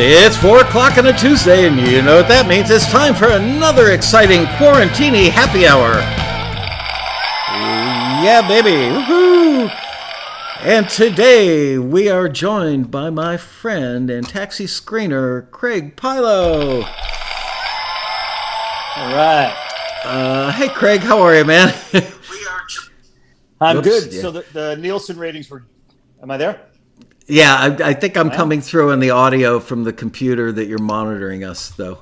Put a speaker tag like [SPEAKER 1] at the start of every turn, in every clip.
[SPEAKER 1] It's 4 o'clock on a Tuesday, and you know what that means. It's time for another exciting Quarantini Happy Hour. Yeah, baby. Woohoo! And today we are joined by my friend and taxi screener, Craig Pilo.
[SPEAKER 2] All right.
[SPEAKER 1] Hey, Craig. How are you, man?
[SPEAKER 2] I'm good.
[SPEAKER 1] Yeah.
[SPEAKER 2] So the Nielsen ratings were... Am I there?
[SPEAKER 1] Yeah, I think I'm coming through in the audio from the computer that you're monitoring us, though.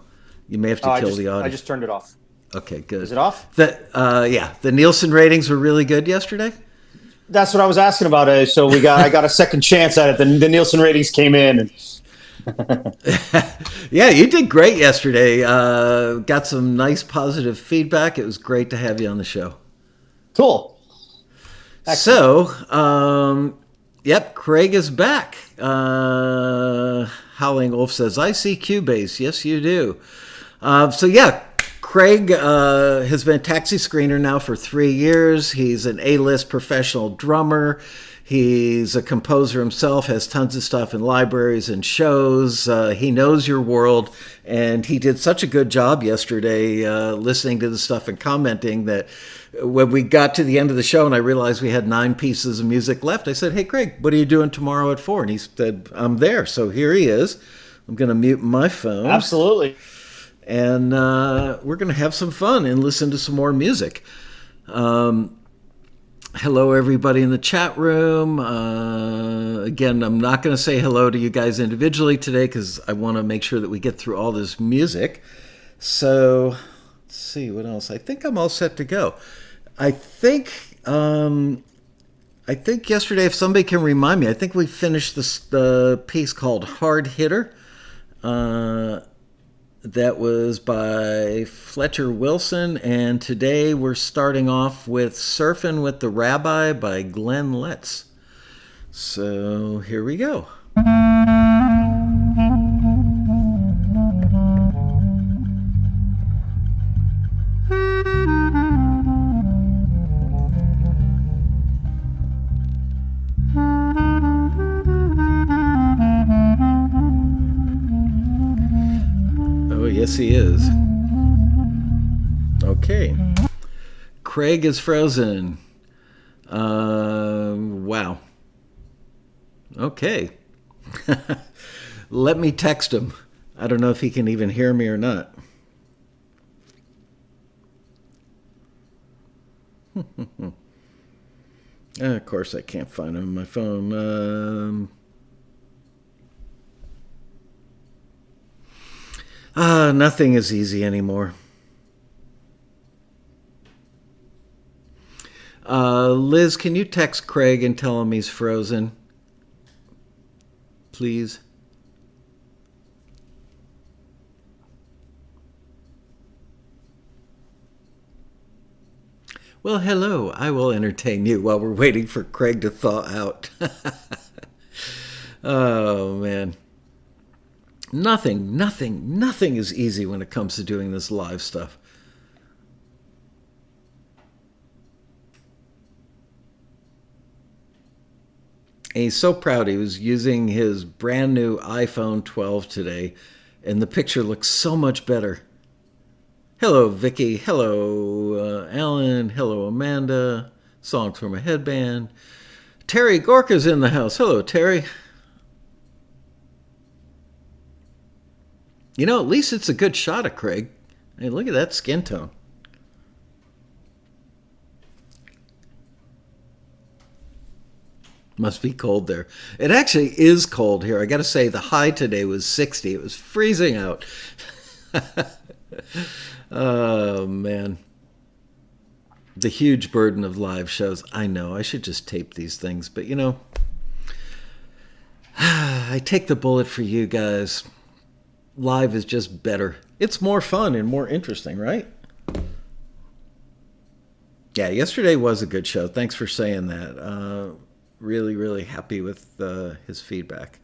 [SPEAKER 1] You may have to kill the audio.
[SPEAKER 2] I just turned it off.
[SPEAKER 1] Okay, good.
[SPEAKER 2] Is it off?
[SPEAKER 1] The Nielsen ratings were really good yesterday.
[SPEAKER 2] That's what I was asking about. So I got a second chance at it. The Nielsen ratings came in. And...
[SPEAKER 1] Yeah, you did great yesterday. Got some nice positive feedback. It was great to have you on the show.
[SPEAKER 2] Cool.
[SPEAKER 1] Excellent. So, yep, Craig is back. Howling Wolf says, I see Cubase. Yes, you do. Craig has been a taxi screener now for 3 years. He's an A-list professional drummer. He's a composer himself, has tons of stuff in libraries and shows. He knows your world, and he did such a good job yesterday listening to the stuff and commenting that when we got to the end of the show and I realized we had 9 pieces of music left, I said, hey, Craig, what are you doing tomorrow at 4? And he said, I'm there. So here he is. I'm going to mute my phone.
[SPEAKER 2] Absolutely.
[SPEAKER 1] And we're going to have some fun and listen to some more music. Hello, everybody in the chat room. Again, I'm not going to say hello to you guys individually today because I want to make sure that we get through all this music. So, let's see, what else? I think I'm all set to go. I think yesterday, if somebody can remind me, I think we finished the piece called Hard Hitter. That was by Fletcher Wilson, and today we're starting off with Surfin' with the Rabbi by Glenn Letts. So here we go. Yes, he is. Okay. Craig is frozen. Wow. Okay. Let me text him. I don't know if he can even hear me or not. Of course, I can't find him on my phone. Nothing is easy anymore. Liz, can you text Craig and tell him he's frozen? Please. Well, hello. I will entertain you while we're waiting for Craig to thaw out. Oh, man. Nothing is easy when it comes to doing this live stuff. And he's so proud. He was using his brand new iPhone 12 today, and the picture looks so much better. Hello, Vicky. Hello, Alan. Hello, Amanda. Songs from a Headband. Terry Gorka's in the house. Hello, Terry. You know, at least it's a good shot of Craig. Hey, look at that skin tone. Must be cold there. It actually is cold here. I got to say, the high today was 60. It was freezing out. Oh, man. The huge burden of live shows. I know, I should just tape these things. But, you know, I take the bullet for you guys. Live is just better. It's more fun and more interesting, right? Yeah, yesterday was a good show. Thanks for saying that. Really, really happy with his feedback.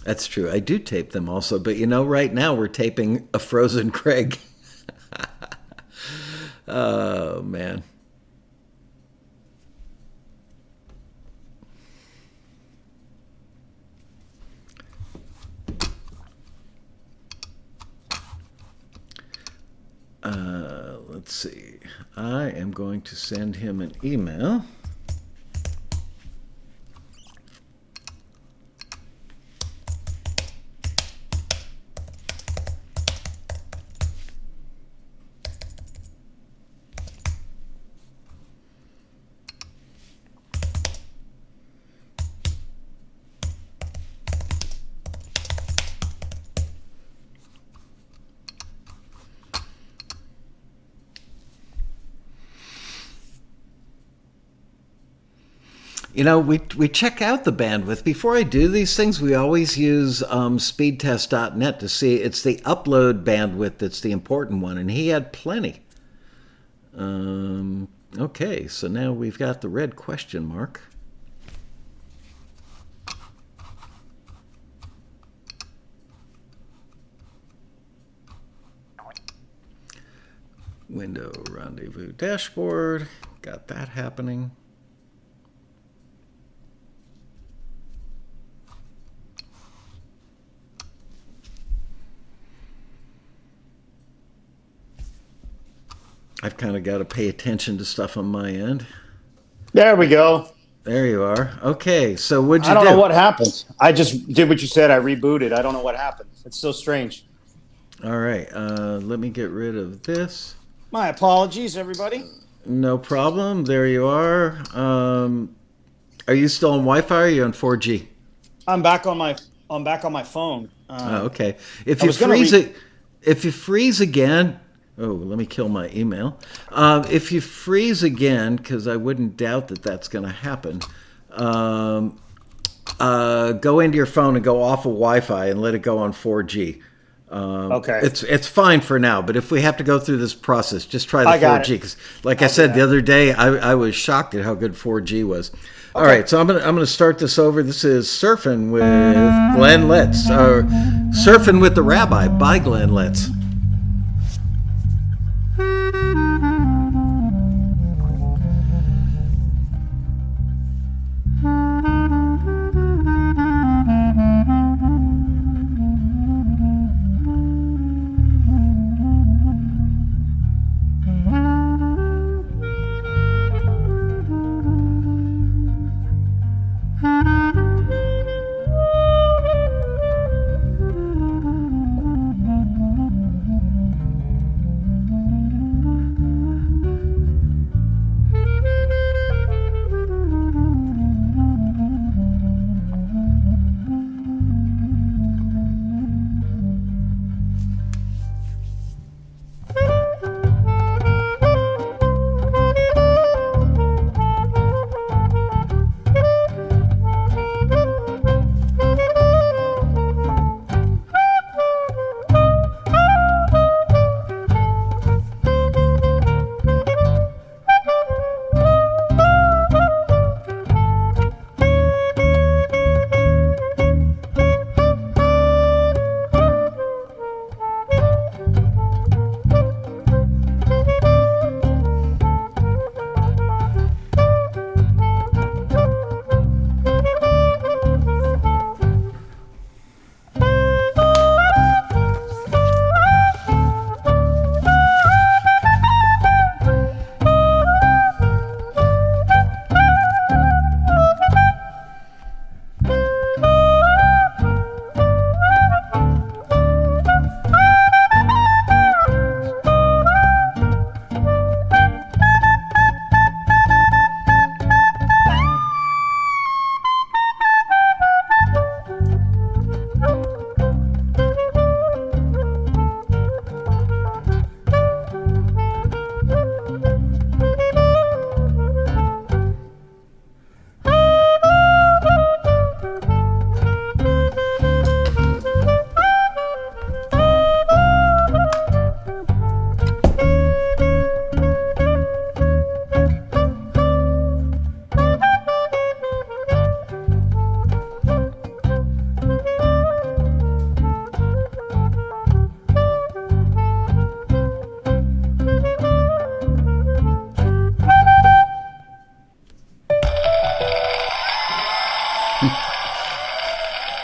[SPEAKER 1] That's true. I do tape them also, but right now we're taping a frozen Craig. Oh man. Let's see. I am going to send him an email. We check out the bandwidth. Before I do these things, we always use speedtest.net to see it's the upload bandwidth that's the important one, and he had plenty. Okay, so now we've got the red question mark. Window rendezvous dashboard. Got that happening. I've kind of got to pay attention to stuff on my end.
[SPEAKER 2] There we go.
[SPEAKER 1] There you are. Okay, so what'd you do?
[SPEAKER 2] I don't know what happened. I just did what you said. I rebooted. I don't know what happened. It's so strange.
[SPEAKER 1] All right, let me get rid of this.
[SPEAKER 2] My apologies, everybody.
[SPEAKER 1] No problem. There you are. Are you still on Wi-Fi or are you on 4G?
[SPEAKER 2] I'm back on my phone.
[SPEAKER 1] Okay. If you freeze again, let me kill my email. If you freeze again, because I wouldn't doubt that that's going to happen, go into your phone and go off of Wi-Fi and let it go on 4G.
[SPEAKER 2] Okay.
[SPEAKER 1] It's fine for now, but if we have to go through this process, just try the 4G. Because, like I said the other day, I was shocked at how good 4G was. Okay. All right, so I'm gonna start this over. This is Surfing with Glenn Letts, or Surfing with the Rabbi by Glenn Letts.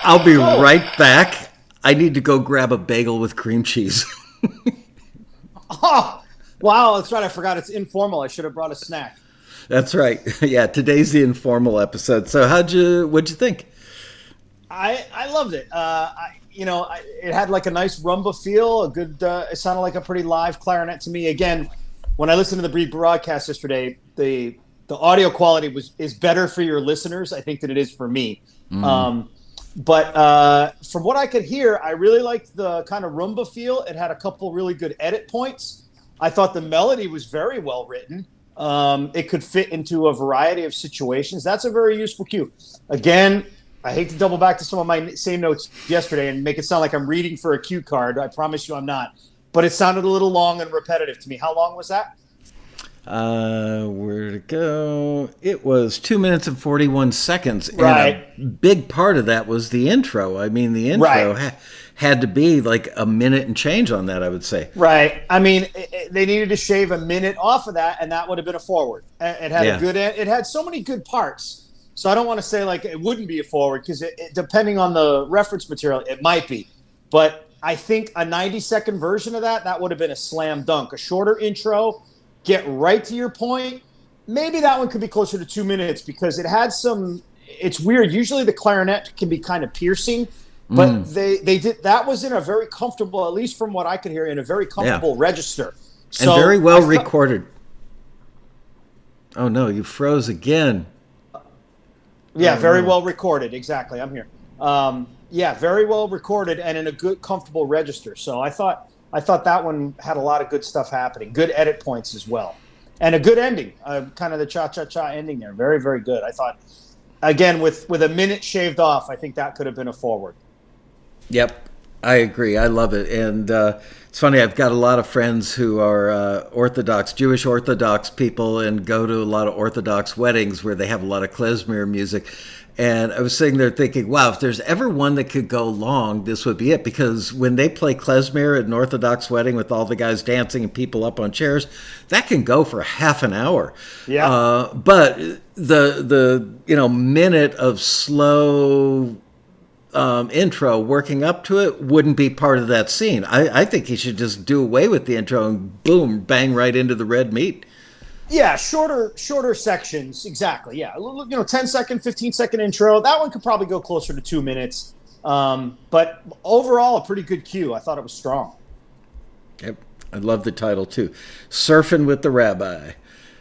[SPEAKER 1] I'll be
[SPEAKER 2] Oh,
[SPEAKER 1] right back. I need to go grab a bagel with cream cheese.
[SPEAKER 2] oh, wow, that's right. I forgot it's informal. I should have brought a snack.
[SPEAKER 1] That's right. Yeah, today's the informal episode. So what'd you think?
[SPEAKER 2] I loved it. It had like a nice rumba feel. A good. It sounded like a pretty live clarinet to me. Again, when I listened to the broadcast yesterday, the audio quality is better for your listeners, I think, than it is for me. But from what I could hear, I really liked the kind of rumba feel. It had a couple really good edit points. I thought the melody was very well written. It could fit into a variety of situations. That's a very useful cue. Again, I hate to double back to some of my same notes yesterday and make it sound like I'm reading for a cue card. I promise you I'm not. But it sounded a little long and repetitive to me. How long was that?
[SPEAKER 1] Where'd it go? It was 2 minutes and 41 seconds.
[SPEAKER 2] Right.
[SPEAKER 1] And a big part of that was the intro. I mean, the intro
[SPEAKER 2] Right.
[SPEAKER 1] had to be like a minute and change on that, I would say.
[SPEAKER 2] Right. I mean, they needed to shave a minute off of that, and that would have been a forward. It had a good. It had so many good parts. So I don't want to say like it wouldn't be a forward because depending on the reference material, it might be. But I think a 90-second version of that would have been a slam dunk. A shorter intro, get right to your point. Maybe that one could be closer to 2 minutes because it had some. It's weird. Usually the clarinet can be kind of piercing. But they did that was in a very comfortable, at least from what I could hear, in a very comfortable register.
[SPEAKER 1] So and very well recorded. Oh no, you froze again.
[SPEAKER 2] Yeah, very well recorded. Exactly. I'm here. Yeah, very well recorded and in a good, comfortable register. So I thought that one had a lot of good stuff happening. Good edit points as well, and a good ending. Kind of the cha-cha-cha ending there. Very, very good. I thought, again, with a minute shaved off, I think that could have been a forward.
[SPEAKER 1] Yep, I agree. I love it. And it's funny, I've got a lot of friends who are Jewish Orthodox people and go to a lot of Orthodox weddings where they have a lot of klezmer music. And I was sitting there thinking, wow, if there's ever one that could go long, this would be it. Because when they play klezmer at an Orthodox wedding with all the guys dancing and people up on chairs, that can go for half an hour.
[SPEAKER 2] Yeah.
[SPEAKER 1] But the minute of slow intro working up to it wouldn't be part of that scene. I think he should just do away with the intro and boom, bang right into the red meat.
[SPEAKER 2] Yeah, shorter sections. Exactly. Yeah. 10-second, 15-second intro. That one could probably go closer to 2 minutes. But overall, a pretty good cue. I thought it was strong.
[SPEAKER 1] Yep. I love the title too. Surfing with the Rabbi.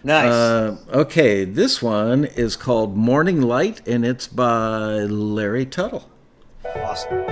[SPEAKER 2] Nice.
[SPEAKER 1] Okay, this one is called Morning Light, and it's by Larry Tuttle.
[SPEAKER 2] Awesome.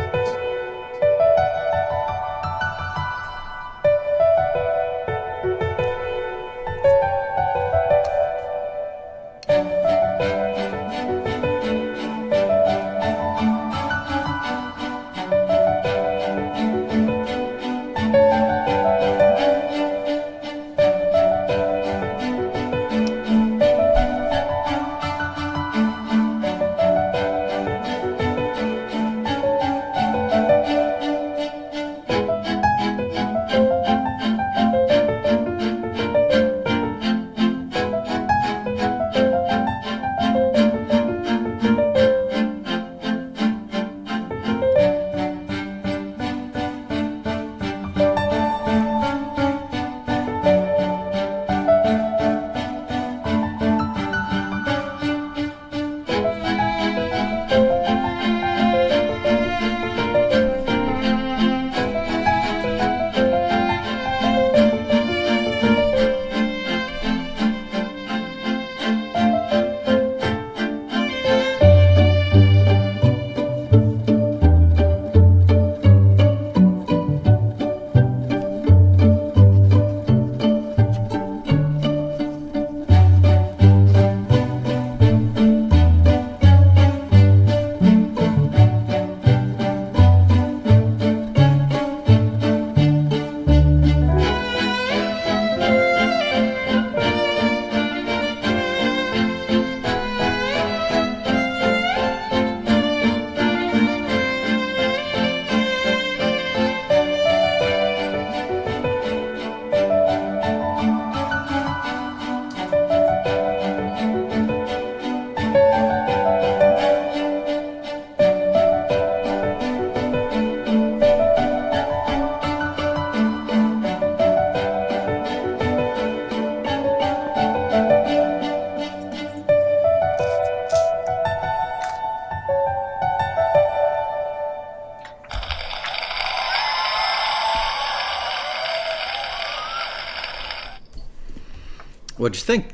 [SPEAKER 1] What'd you think?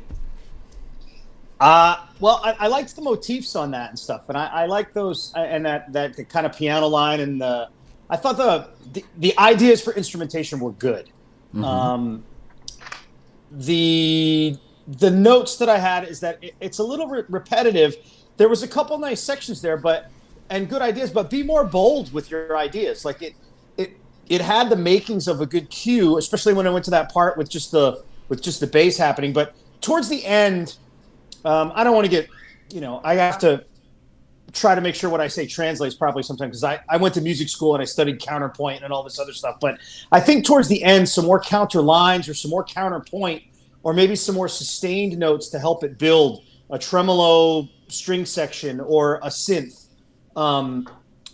[SPEAKER 2] Well, I liked the motifs on that and stuff, and I like those and that kind of piano line and I thought the ideas for instrumentation were good.
[SPEAKER 1] Mm-hmm.
[SPEAKER 2] The notes that I had is that it's a little repetitive. There was a couple nice sections there, and good ideas, but be more bold with your ideas. Like it had the makings of a good cue, especially when I went to that part with just the bass happening. But towards the end, I don't want to get, I have to try to make sure what I say translates properly sometimes because I went to music school and I studied counterpoint and all this other stuff. But I think towards the end, some more counter lines or some more counterpoint or maybe some more sustained notes to help it build a tremolo string section or a synth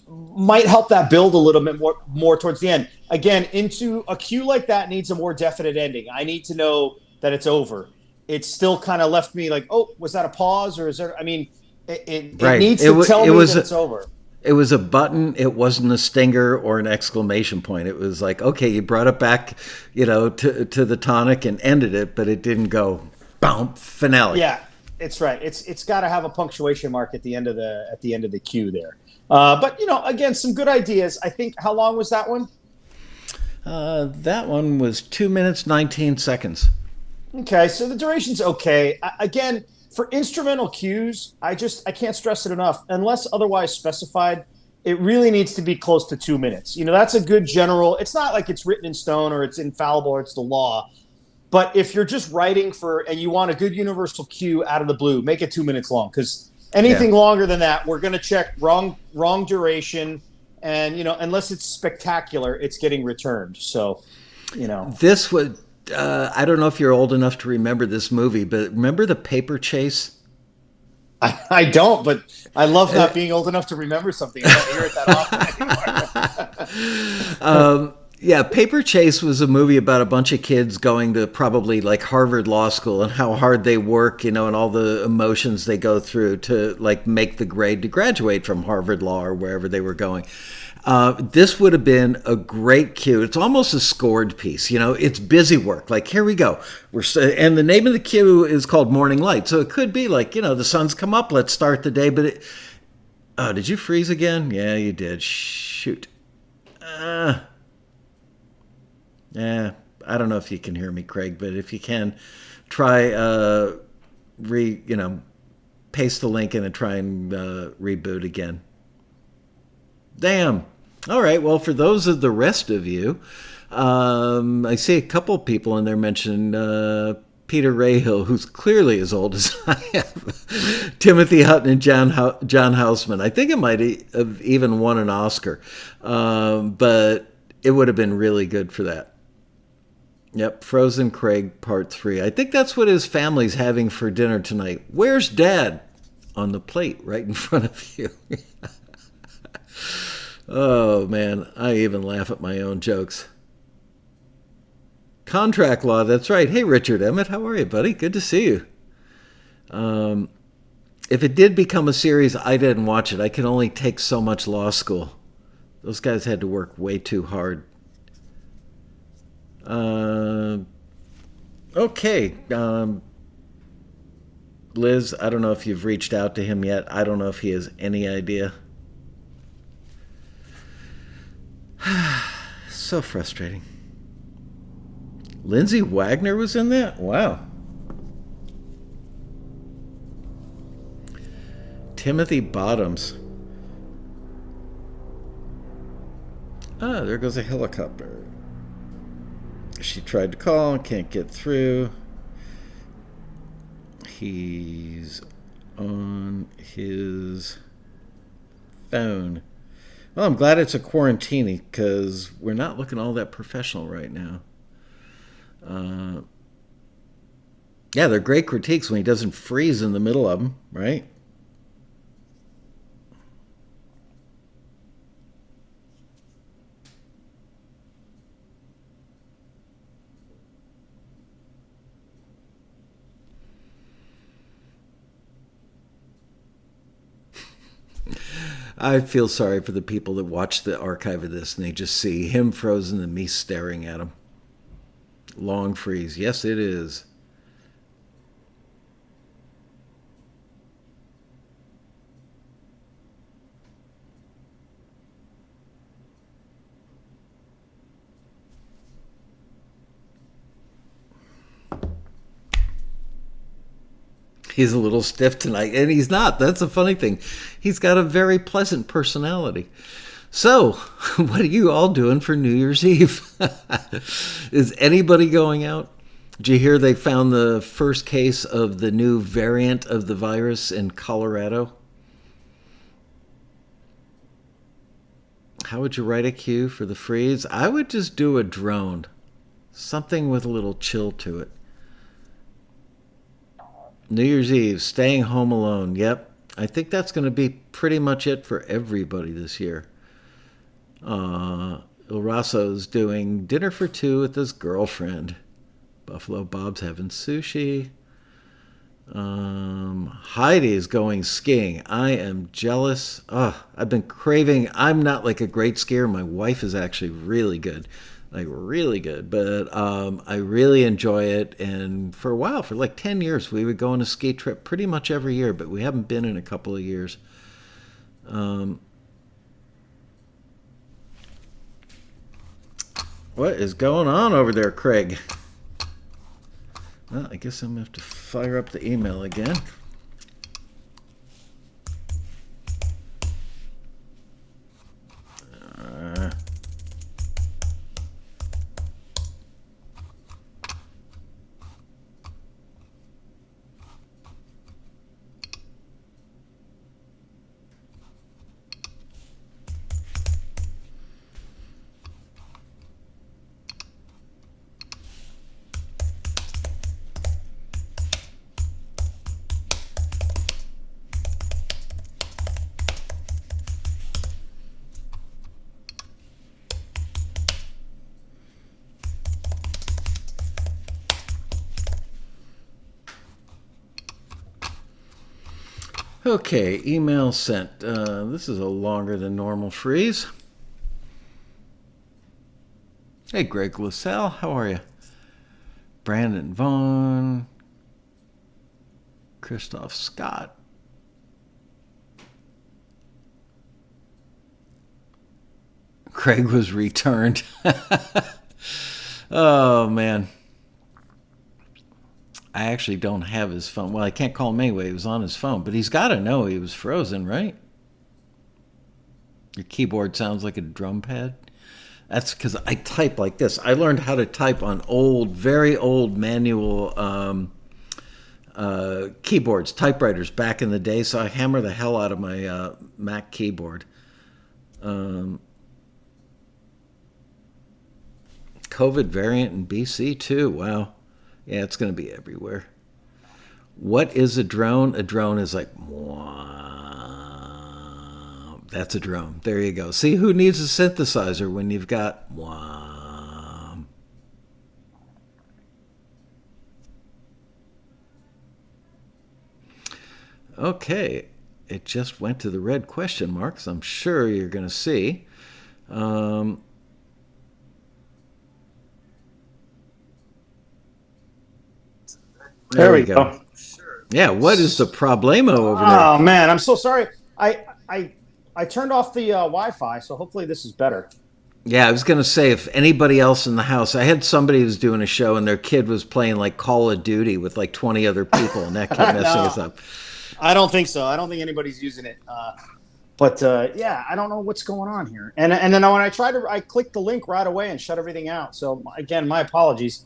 [SPEAKER 2] might help that build a little bit more towards the end. Again, into a cue like that needs a more definite ending. I need to know that it's over. It still kind of left me like, oh, was that a pause or is there? I mean, it needs to tell me that it's over.
[SPEAKER 1] It was a button. It wasn't a stinger or an exclamation point. It was like, okay, you brought it back, to the tonic and ended it, but it didn't go, boom, finale.
[SPEAKER 2] Yeah, it's right. It's got to have a punctuation mark at the end of the cue there. But again, some good ideas. I think. How long was that one?
[SPEAKER 1] That one was 2 minutes 19 seconds.
[SPEAKER 2] Okay, so the duration's okay. Again, for instrumental cues, I can't stress it enough. Unless otherwise specified, it really needs to be close to 2 minutes. That's a good general. It's not like it's written in stone or it's infallible or it's the law. But if you're just writing and you want a good universal cue out of the blue, make it 2 minutes long. Because anything longer than that, we're going to check wrong duration. And, unless it's spectacular, it's getting returned. So,
[SPEAKER 1] This would... I don't know if you're old enough to remember this movie, but remember The Paper Chase?
[SPEAKER 2] I don't, but I love not being old enough to remember something. I don't hear it that often anymore.
[SPEAKER 1] Yeah, Paper Chase was a movie about a bunch of kids going to probably like Harvard Law School and how hard they work, and all the emotions they go through to like make the grade to graduate from Harvard Law or wherever they were going. This would have been a great cue. It's almost a scored piece. It's busy work. Like, here we go. And the name of the cue is called Morning Light. So it could be like, the sun's come up. Let's start the day. But did you freeze again? Yeah, you did. Shoot. Yeah, I don't know if you can hear me, Craig, but if you can, try paste the link in and try and reboot again. Damn. All right. Well, for those of the rest of you, I see a couple people in there mention Peter Rahill, who's clearly as old as I am, Timothy Hutton and John Houseman. I think it might have even won an Oscar, but it would have been really good for that. Yep, Frozen Craig Part 3. I think that's what his family's having for dinner tonight. Where's Dad? On the plate right in front of you. Oh, man, I even laugh at my own jokes. Contract law, that's right. Hey, Richard Emmett, how are you, buddy? Good to see you. If it did become a series, I didn't watch it. I could only take so much law school. Those guys had to work way too hard. Okay. Liz, I don't know if you've reached out to him yet. I don't know if he has any idea. So frustrating. Lindsay Wagner was in that? Wow. Timothy Bottoms. Ah, there goes a helicopter. She tried to call and can't get through. He's on his phone. Well, I'm glad it's a Quarantini because we're not looking all that professional right now. Yeah, they're great critiques when he doesn't freeze in the middle of them, right? I feel sorry for the people that watch the archive of this and they just see him frozen and me staring at him. Long freeze. Yes, it is. He's a little stiff tonight, and he's not. That's a funny thing. He's got a very pleasant personality. So, what are you all doing for New Year's Eve? Is anybody going out? Did you hear they found the first case of the new variant of the virus in Colorado? How would you write a cue for the freeze? I would just do a drone. Something with a little chill to it. New Year's Eve, staying home alone. Yep. I think that's going to be pretty much it for everybody this year. Il Rasso's doing dinner for two with his girlfriend. Buffalo Bob's having sushi. Heidi's going skiing. I am jealous. I've been craving. I'm not like a great skier. My wife is actually really good. Like really good. But I really enjoy it. And for a while, for like 10 years, we would go on a ski trip pretty much every year, but we haven't been in a couple of years. What is going on over there, Craig? Well, I guess I'm going to have to fire up the email again. Okay, email sent. This is a longer than normal freeze. Hey, Greg LaSalle, how are you? Brandon Vaughn, Christoph Scott. Craig was returned. Oh, man. I actually don't have his phone. Well, I can't call him anyway. He was on his phone. But he's got to know he was frozen, right? Your keyboard sounds like a drum pad. That's because I type like this. I learned how to type on old, very old manual keyboards, typewriters back in the day. So I hammer the hell out of my Mac keyboard. COVID variant in BC too. Wow. Yeah, it's going to be everywhere. What is a drone? A drone is like, wow. That's a drone. There you go. See, who needs a synthesizer when you've got wow? Okay. It just went to the red question marks. I'm sure you're going to see. There we go. Yeah, what is the problemo over there?
[SPEAKER 2] Oh man, I'm so sorry. I turned off the Wi-Fi, so hopefully this is better.
[SPEAKER 1] Yeah, I was going to say, if anybody else in the house, I had somebody who was doing a show and their kid was playing like Call of Duty with like 20 other people, and that kept messing us up.
[SPEAKER 2] I don't think so. I don't think anybody's using it. But yeah, I don't know what's going on here. And then when I clicked the link right away and shut everything out. So again, my apologies.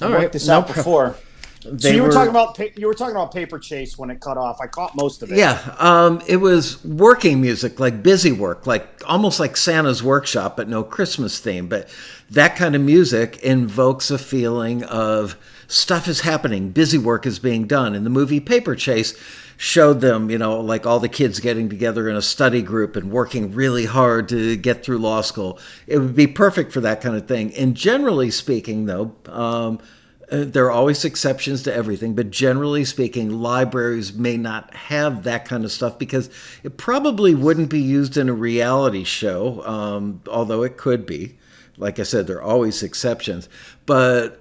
[SPEAKER 2] I worked this out before. So you were talking about Paper Chase when it cut off. I caught most of it.
[SPEAKER 1] Yeah, it was working music, like busy work, like almost like Santa's Workshop, but no Christmas theme. But that kind of music invokes a feeling of stuff is happening, busy work is being done. And the movie Paper Chase showed them, like all the kids getting together in a study group and working really hard to get through law school. It would be perfect for that kind of thing. And generally speaking, though, there are always exceptions to everything, but generally speaking, libraries may not have that kind of stuff because it probably wouldn't be used in a reality show, although it could be. Like I said, there are always exceptions. But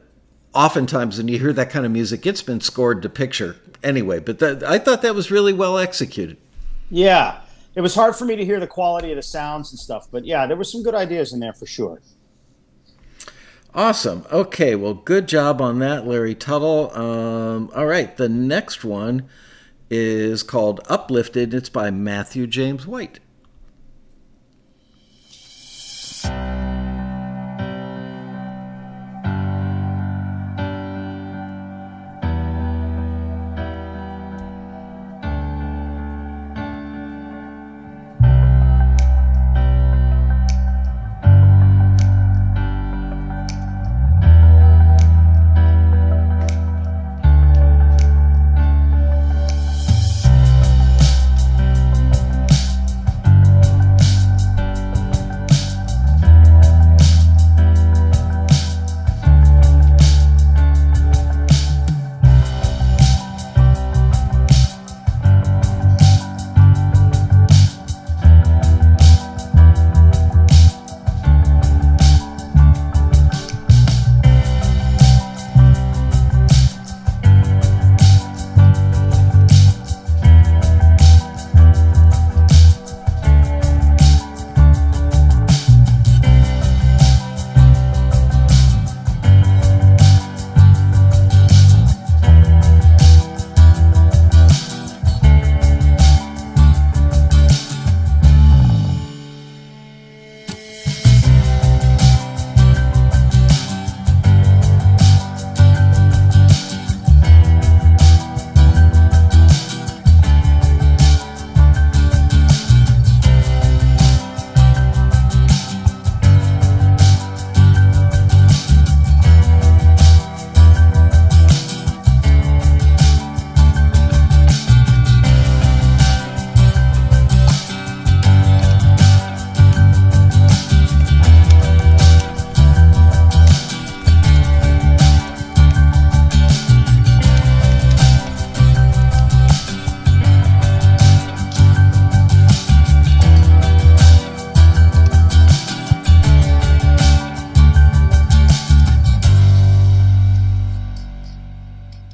[SPEAKER 1] oftentimes when you hear that kind of music, it's been scored to picture anyway. But I thought that was really well executed.
[SPEAKER 2] Yeah, it was hard for me to hear the quality of the sounds and stuff. But yeah, there were some good ideas in there for sure.
[SPEAKER 1] Awesome. Okay, well, good job on that, Larry Tuttle. All right, the next one is called Uplifted. It's by Matthew James White.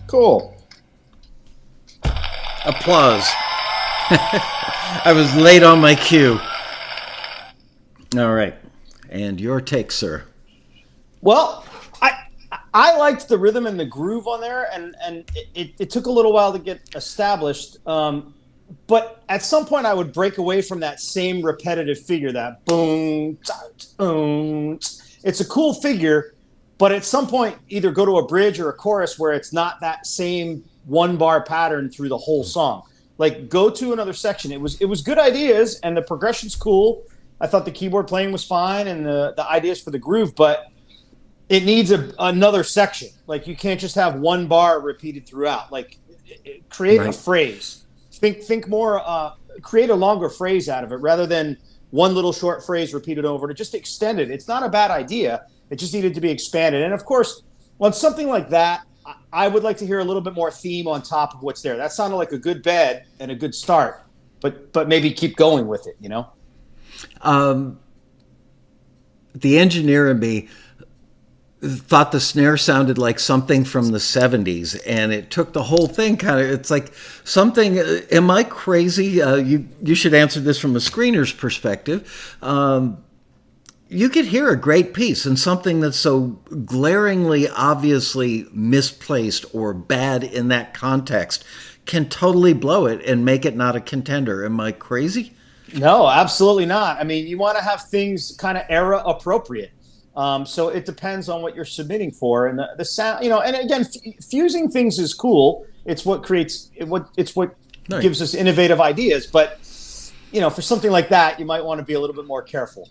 [SPEAKER 2] Cool.
[SPEAKER 1] Applause. I was late on my cue. All right. And your take, sir.
[SPEAKER 2] Well, I liked the rhythm and the groove on there, and it took a little while to get established. But at some point, I would break away from that same repetitive figure, that boom, boom. It's a cool figure, but at some point, either go to a bridge or a chorus where it's not that same one bar pattern through the whole song. Like, go to another section. It was good ideas, and the progression's cool. I thought the keyboard playing was fine, and the ideas for the groove, but it needs another section. Like, you can't just have one bar repeated throughout. Like, create a phrase. Think more. Create a longer phrase out of it rather than one little short phrase repeated over to just extend it. It's not a bad idea. It just needed to be expanded. And of course, on something like that, I would like to hear a little bit more theme on top of what's there. That sounded like a good bed and a good start, but maybe keep going with it.
[SPEAKER 1] The engineer in me thought the snare sounded like something from the 70s, and it took the whole thing kind of, it's like something, am I crazy? You should answer this from a screener's perspective. You could hear a great piece, and something that's so glaringly obviously misplaced or bad in that context can totally blow it and make it not a contender. Am I crazy?
[SPEAKER 2] No, absolutely not. I mean, you want to have things kind of era appropriate. So it depends on what you're submitting for, and the sound, and again, fusing things is cool. It's what creates what gives us innovative ideas. But for something like that, you might want to be a little bit more careful.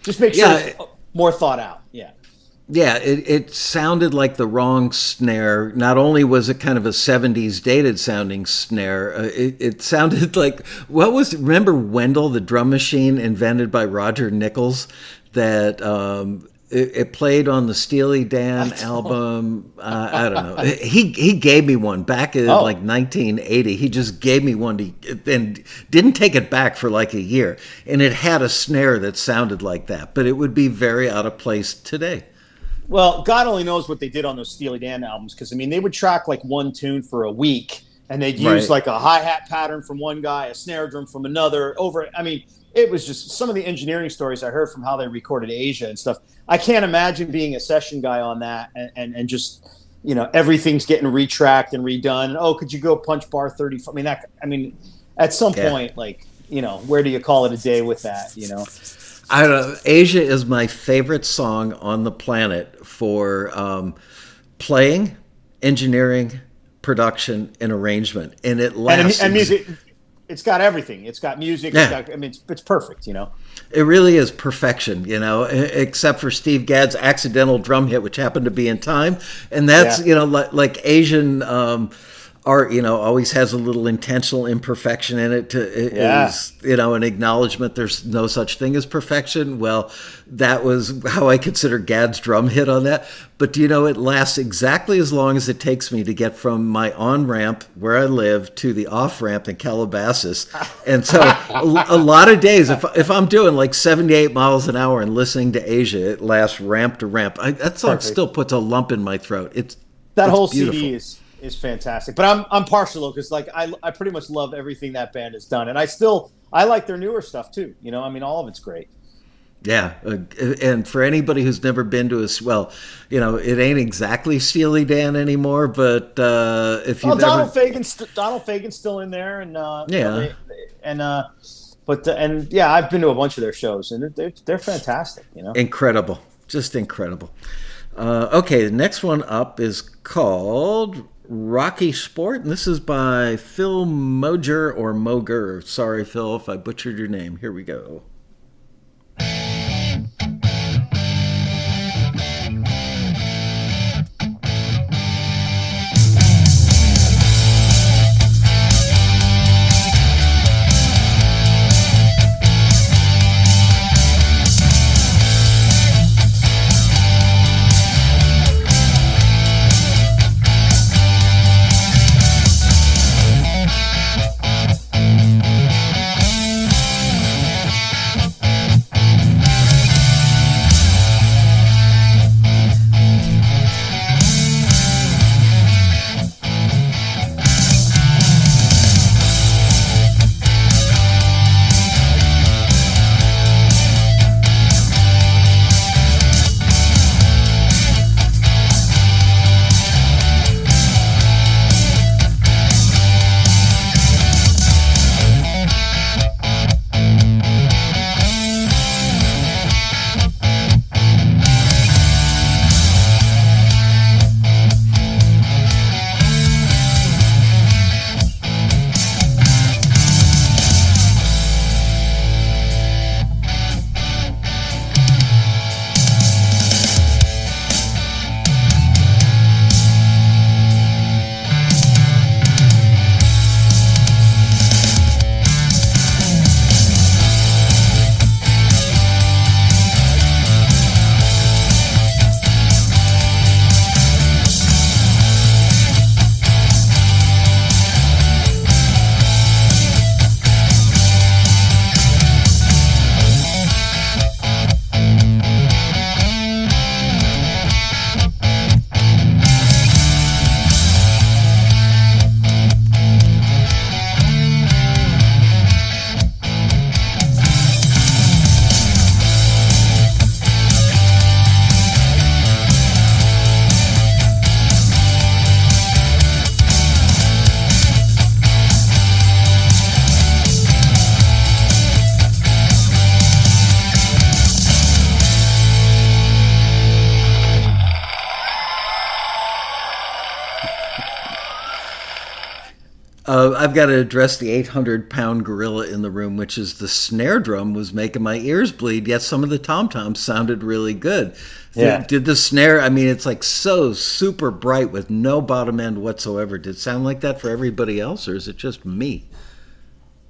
[SPEAKER 2] Just make sure it's more thought out. Yeah.
[SPEAKER 1] Yeah, it sounded like the wrong snare. Not only was it kind of a 70s dated sounding snare, it sounded like, remember Wendell, the drum machine invented by Roger Nichols, that it played on the Steely Dan album. I don't know. He gave me one back in like 1980. He just gave me one and didn't take it back for like a year. And it had a snare that sounded like that, but it would be very out of place today.
[SPEAKER 2] Well, God only knows what they did on those Steely Dan albums, because they would track like one tune for a week, and they'd use like a hi-hat pattern from one guy, a snare drum from another. it was just some of the engineering stories I heard from how they recorded Asia and stuff. I can't imagine being a session guy on that and just, everything's getting retracked and redone. And, oh, could you go punch bar 30? I mean, at some point, like, where do you call it a day with that,
[SPEAKER 1] I don't know. Asia is my favorite song on the planet for playing, engineering, production, and arrangement. And it lasts.
[SPEAKER 2] And music. It's got everything. It's got music.
[SPEAKER 1] Yeah.
[SPEAKER 2] It's perfect,
[SPEAKER 1] It really is perfection, except for Steve Gadd's accidental drum hit, which happened to be in time. And that's, like Asian art, always has a little intentional imperfection in it. Is, an acknowledgement there's no such thing as perfection. Well, that was how I consider Gadd's drum hit on that. But, it lasts exactly as long as it takes me to get from my on-ramp where I live to the off-ramp in Calabasas. And so a lot of days, if I'm doing like 78 miles an hour and listening to Asia, it lasts ramp to ramp. That song still puts a lump in my throat. It's
[SPEAKER 2] whole
[SPEAKER 1] beautiful.
[SPEAKER 2] CD is fantastic. But I'm partial though, because like I pretty much love everything that band has done, and I like their newer stuff too. All of it's great.
[SPEAKER 1] Yeah, and for anybody who's never been to it ain't exactly Steely Dan anymore. But if you
[SPEAKER 2] Donald Fagen's still in there, and I've been to a bunch of their shows, and they're fantastic.
[SPEAKER 1] Incredible, just incredible. Okay, the next one up is called Rocky Sport, and this is by Phil Moger or Moger. Sorry, Phil, if I butchered your name. Here we go. I've got to address the 800-pound gorilla in the room, which is the snare drum was making my ears bleed, yet some of the tom-toms sounded really good.
[SPEAKER 2] Yeah.
[SPEAKER 1] Did the snare, it's like so super bright with no bottom end whatsoever. Did it sound like that for everybody else, or is it just me?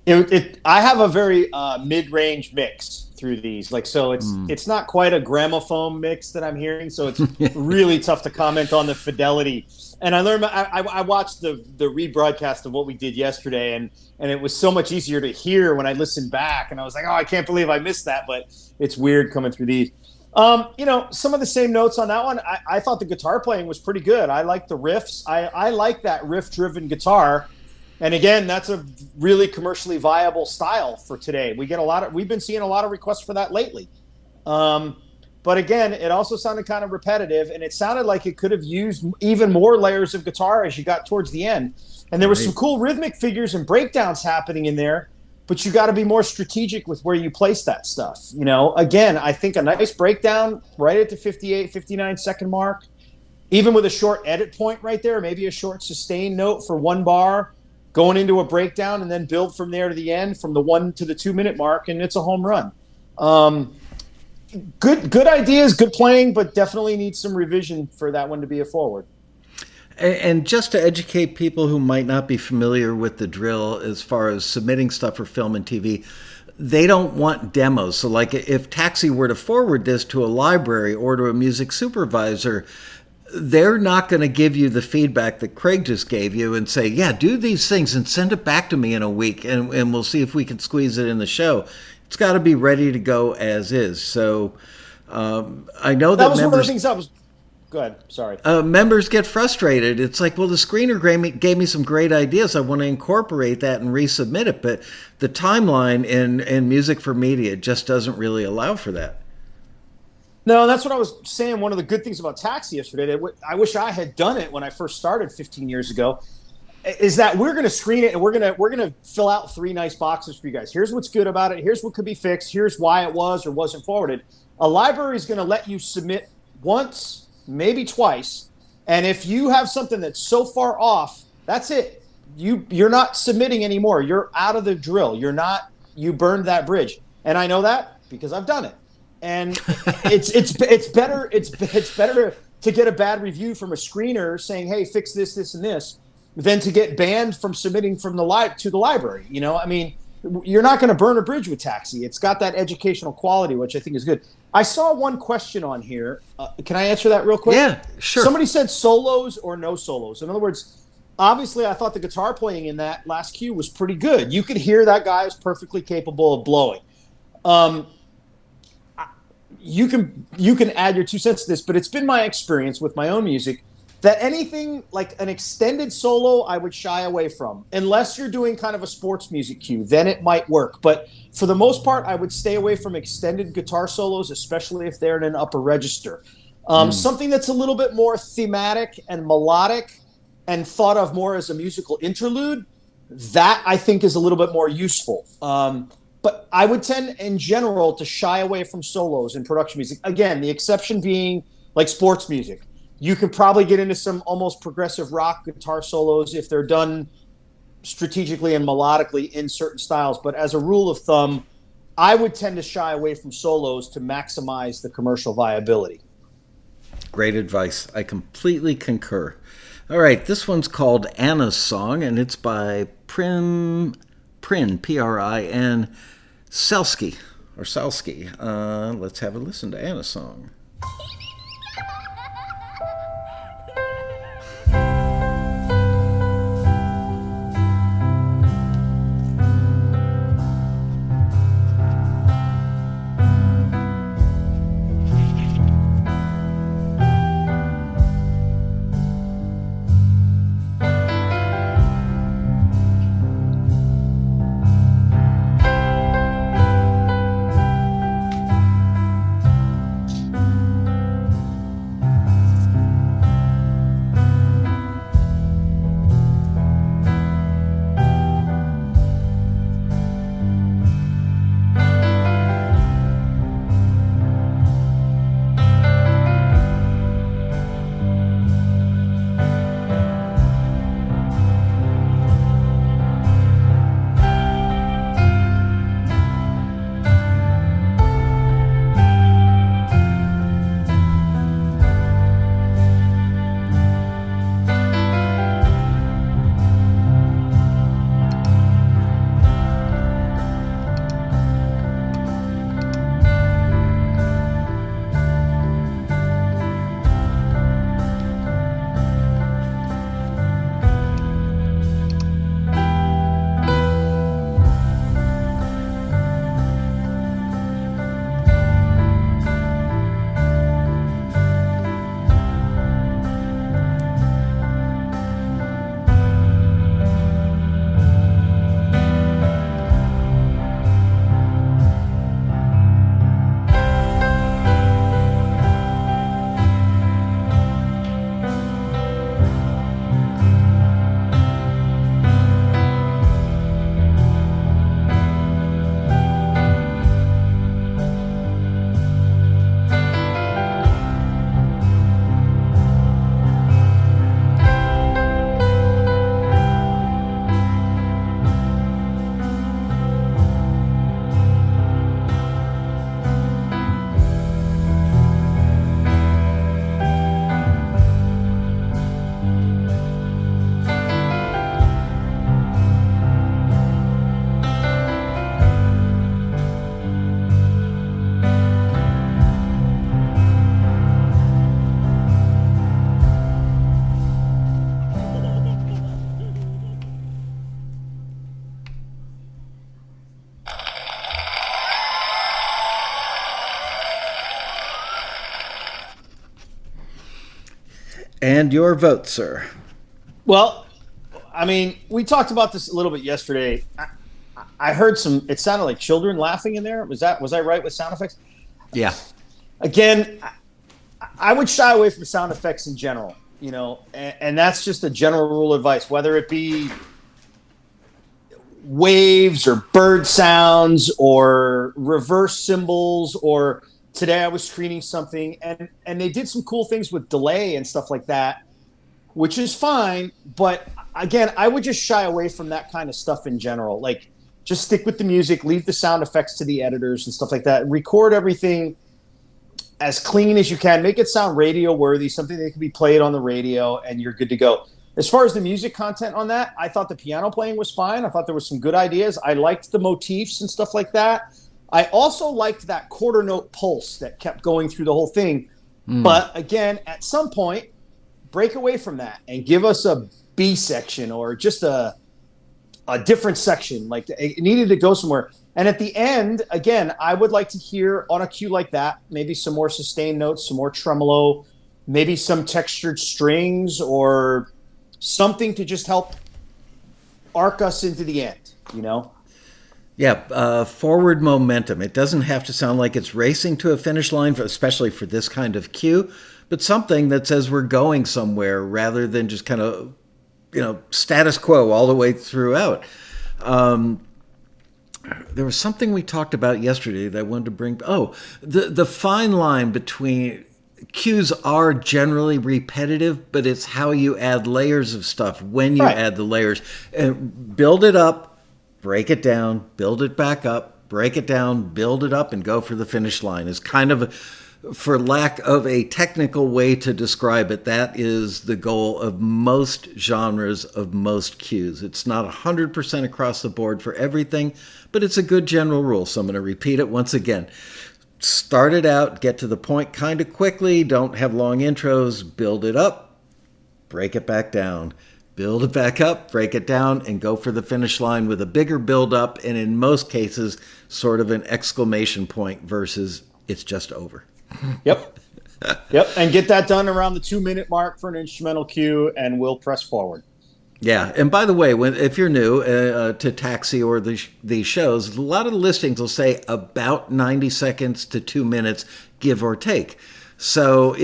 [SPEAKER 2] I have a very mid-range mix through these. It's not quite a gramophone mix that I'm hearing, so it's really tough to comment on the fidelity. And I learned, I watched the rebroadcast of what we did yesterday, and it was so much easier to hear when I listened back. And I was like, oh, I can't believe I missed that, but it's weird coming through these. Some of the same notes on that one. I thought the guitar playing was pretty good. I like the riffs. I like that riff-driven guitar. And again, that's a really commercially viable style for today. We've been seeing a lot of requests for that lately. But again, it also sounded kind of repetitive, and it sounded like it could have used even more layers of guitar as you got towards the end. And there were some cool rhythmic figures and breakdowns happening in there, but you got to be more strategic with where you place that stuff. You know, again, I think a nice breakdown right at the 58, 59 second mark, even with a short edit point right there, maybe a short sustain note for one bar, going into a breakdown, and then build from there to the end, from the 1 to the 2 minute mark, and it's a home run. Good ideas, good playing, but definitely needs some revision for that one to be a forward.
[SPEAKER 1] And just to educate people who might not be familiar with the drill as far as submitting stuff for film and TV, they don't want demos. So like if Taxi were to forward this to a library or to a music supervisor, they're not going to give you the feedback that Craig just gave you and say, yeah, do these things and send it back to me in a week and we'll see if we can squeeze it in the show. It's got to be ready to go as is. So I know that
[SPEAKER 2] was
[SPEAKER 1] members,
[SPEAKER 2] one of the things I was. Go ahead. Sorry.
[SPEAKER 1] Members get frustrated. It's like, well, the screener gave me some great ideas. I want to incorporate that and resubmit it, but the timeline in Music for Media just doesn't really allow for that.
[SPEAKER 2] No, that's what I was saying. One of the good things about Taxi yesterday, I wish I had done it when I first started 15 years ago, is that we're going to screen it and we're going to fill out 3 nice boxes for you guys. Here's what's good about it. Here's what could be fixed. Here's why it was or wasn't forwarded. A library is going to let you submit once, maybe twice, and if you have something that's so far off, that's it. You're not submitting anymore. You're out of the drill. You burned that bridge, and I know that because I've done it. And it's better to get a bad review from a screener saying, hey, fix this, this, and this, than to get banned from submitting from to the library. You know, I mean, you're not going to burn a bridge with Taxi. It's got that educational quality, which I think is good. I saw one question on here. Can I answer that real quick?
[SPEAKER 1] Yeah, sure.
[SPEAKER 2] Somebody said solos or no solos. In other words, obviously, I thought the guitar playing in that last cue was pretty good. You could hear that guy is perfectly capable of blowing. You can add your 2 cents to this, but it's been my experience with my own music that anything like an extended solo I would shy away from, unless you're doing kind of a sports music cue. Then it might work, but for the most part, I would stay away from extended guitar solos, especially if they're in an upper register. Something that's a little bit more thematic and melodic and thought of more as a musical interlude, that I think is a little bit more useful. But I would tend, in general, to shy away from solos in production music. Again, the exception being like sports music. You could probably get into some almost progressive rock guitar solos if they're done strategically and melodically in certain styles. But as a rule of thumb, I would tend to shy away from solos to maximize the commercial viability.
[SPEAKER 1] Great advice. I completely concur. All right, this one's called Anna's Song, and it's by Prin, P-R-I-N, Salsky. Let's have a listen to Anna's Song. And your vote, sir.
[SPEAKER 2] Well, I mean, we talked about this a little bit yesterday. I heard some. It sounded like children laughing in there. Was I right with sound effects?
[SPEAKER 1] Yeah.
[SPEAKER 2] Again, I would shy away from sound effects in general. And that's just a general rule of advice. Whether it be waves or bird sounds or reverse cymbals, or today I was screening something and they did some cool things with delay and stuff like that, which is fine. But again, I would just shy away from that kind of stuff in general. Like, just stick with the music, leave the sound effects to the editors and stuff like that. Record everything as clean as you can. Make it sound radio worthy, something that can be played on the radio, and you're good to go. As far as the music content on that, I thought the piano playing was fine. I thought there was some good ideas. I liked the motifs and stuff like that. I also liked that quarter note pulse that kept going through the whole thing. But again, at some point, break away from that and give us a B section or just a different section. Like, it needed to go somewhere. And at the end, again, I would like to hear on a cue like that, maybe some more sustained notes, some more tremolo, maybe some textured strings or something to just help arc us into the end,
[SPEAKER 1] Yeah, forward momentum. It doesn't have to sound like it's racing to a finish line, especially for this kind of cue, but something that says we're going somewhere rather than just kind of, status quo all the way throughout. There was something we talked about yesterday that I wanted to bring. Oh, the fine line between cues are generally repetitive, but it's how you add layers of stuff when you add the layers. And build it up, break it down, build it back up, break it down, build it up, and go for the finish line is kind of, for lack of a technical way to describe it, that is the goal of most genres, of most cues. It's not 100% across the board for everything, but it's a good general rule. So I'm going to repeat it once again. Start it out, get to the point kind of quickly, don't have long intros, build it up, break it back down, build it back up, break it down, and go for the finish line with a bigger build up, and in most cases, sort of an exclamation point versus it's just over.
[SPEAKER 2] Yep. And get that done around the 2-minute mark for an instrumental cue, and we'll press forward.
[SPEAKER 1] Yeah, and by the way, if you're new to Taxi or these shows, a lot of the listings will say about 90 seconds to 2 minutes, give or take. So